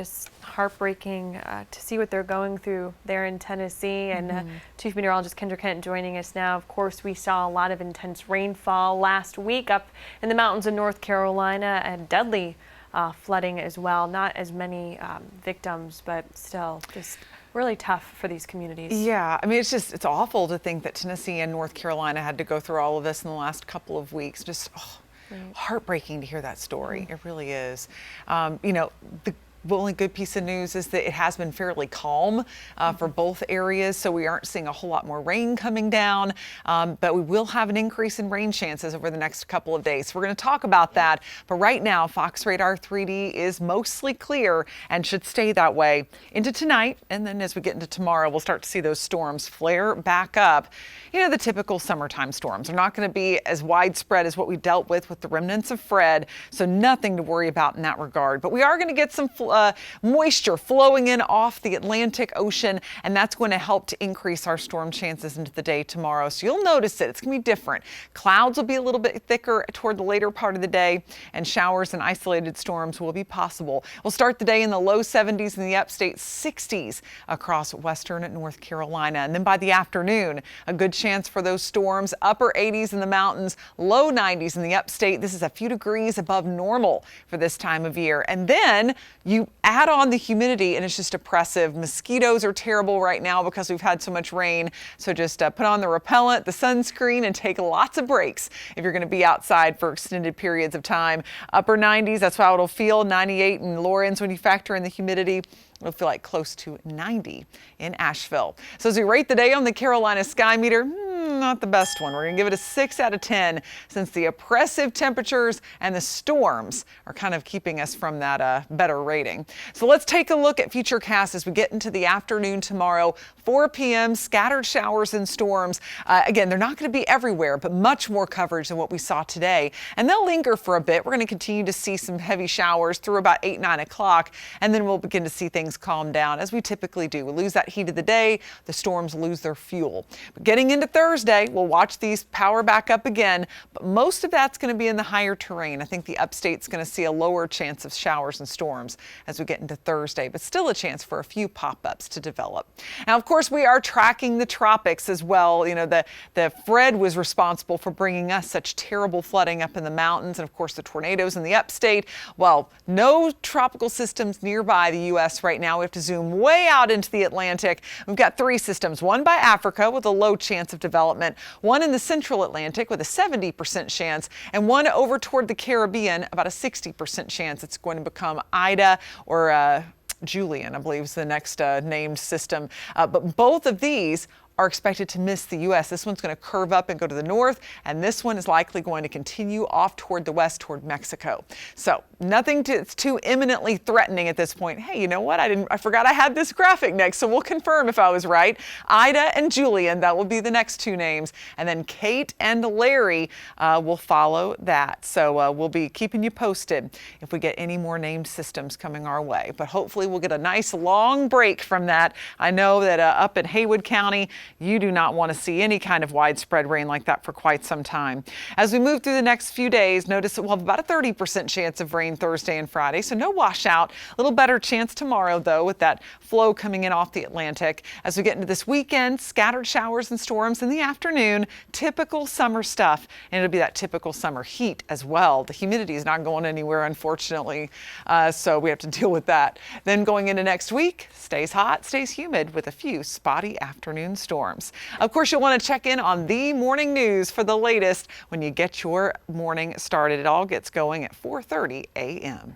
Just heartbreaking to see what they're going through there in Tennessee. And Chief Meteorologist Kendra joining us now. Of course, we saw a lot of intense rainfall last week up in the mountains of North Carolina, and deadly flooding as well. Not as many victims, but still just really tough for these communities. Yeah, I mean, it's awful to think that Tennessee and North Carolina had to go through all of this in the last couple of weeks. Just heartbreaking to hear that story. It really is. You know, the only good piece of news is that it has been fairly calm for both areas, so we aren't seeing a whole lot more rain coming down, but we will have an increase in rain chances over the next couple of days. We're going to talk about that, but right now Fox Radar 3D is mostly clear and should stay that way into tonight, and then as we get into tomorrow, we'll start to see those storms flare back up. You know, the typical summertime storms are not going to be as widespread as what we dealt with the remnants of Fred, so nothing to worry about in that regard, but we are going to get some moisture flowing in off the Atlantic Ocean, and that's going to help to increase our storm chances into the day tomorrow. So you'll notice it. It's going to be different. Clouds will be a little bit thicker toward the later part of the day, and showers and isolated storms will be possible. We'll start the day in the low 70s in the upstate, 60s across western North Carolina. And then by the afternoon, a good chance for those storms, upper 80s in the mountains, low 90s in the upstate. This is a few degrees above normal for this time of year. And then you add on the humidity and it's just oppressive. Mosquitoes are terrible right now because we've had so much rain. So just put on the repellent, the sunscreen, and take lots of breaks if you're going to be outside for extended periods of time. Upper 90s, that's how it'll feel. 98 in Lawrence when you factor in the humidity. It'll feel like close to 90 in Asheville. So as we rate the day on the Carolina Sky Meter, not the best one. We're going to give it a 6 out of 10 since the oppressive temperatures and the storms are kind of keeping us from that better rating. So let's take a look at futurecasts as we get into the afternoon tomorrow. 4 p.m. scattered showers and storms. Again, they're not going to be everywhere, but much more coverage than what we saw today. And they'll linger for a bit. We're going to continue to see some heavy showers through about 8, 9 o'clock, and then we'll begin to see things calm down as we typically do. We lose that heat of the day, the storms lose their fuel. But getting into Thursday, we'll watch these power back up again, but most of that's going to be in the higher terrain. I think the upstate's going to see a lower chance of showers and storms as we get into Thursday, but still a chance for a few pop-ups to develop. Now, of course, we are tracking the tropics as well. You know, the Fred was responsible for bringing us such terrible flooding up in the mountains, and of course the tornadoes in the upstate. Well, no tropical systems nearby the U.S. right now. We have to zoom way out into the Atlantic. We've got 3 systems, one by Africa with a low chance of development, one in the central Atlantic with a 70% chance, and one over toward the Caribbean, about a 60% chance it's going to become Ida or Julian, I believe is the next named system. But both of these are expected to miss the U.S. This one's going to curve up and go to the north, and this one is likely going to continue off toward the west, toward Mexico. So nothing it's too imminently threatening at this point. Hey, you know what? I forgot I had this graphic next, so we'll confirm if I was right. Ida and Julian, that will be the next 2 names, and then Kate and Larry will follow that. So we'll be keeping you posted if we get any more named systems coming our way. But hopefully we'll get a nice long break from that. I know that up in Haywood County, you do not want to see any kind of widespread rain like that for quite some time. As we move through the next few days, notice that we'll have about a 30% chance of rain Thursday and Friday, so no washout. A little better chance tomorrow, though, with that flow coming in off the Atlantic. As we get into this weekend, scattered showers and storms in the afternoon, typical summer stuff, and it'll be that typical summer heat as well. The humidity is not going anywhere, unfortunately, so we have to deal with that. Then going into next week, stays hot, stays humid with a few spotty afternoon storms. Of course, you'll want to check in on the morning news for the latest when you get your morning started. It all gets going at 4:30 a.m.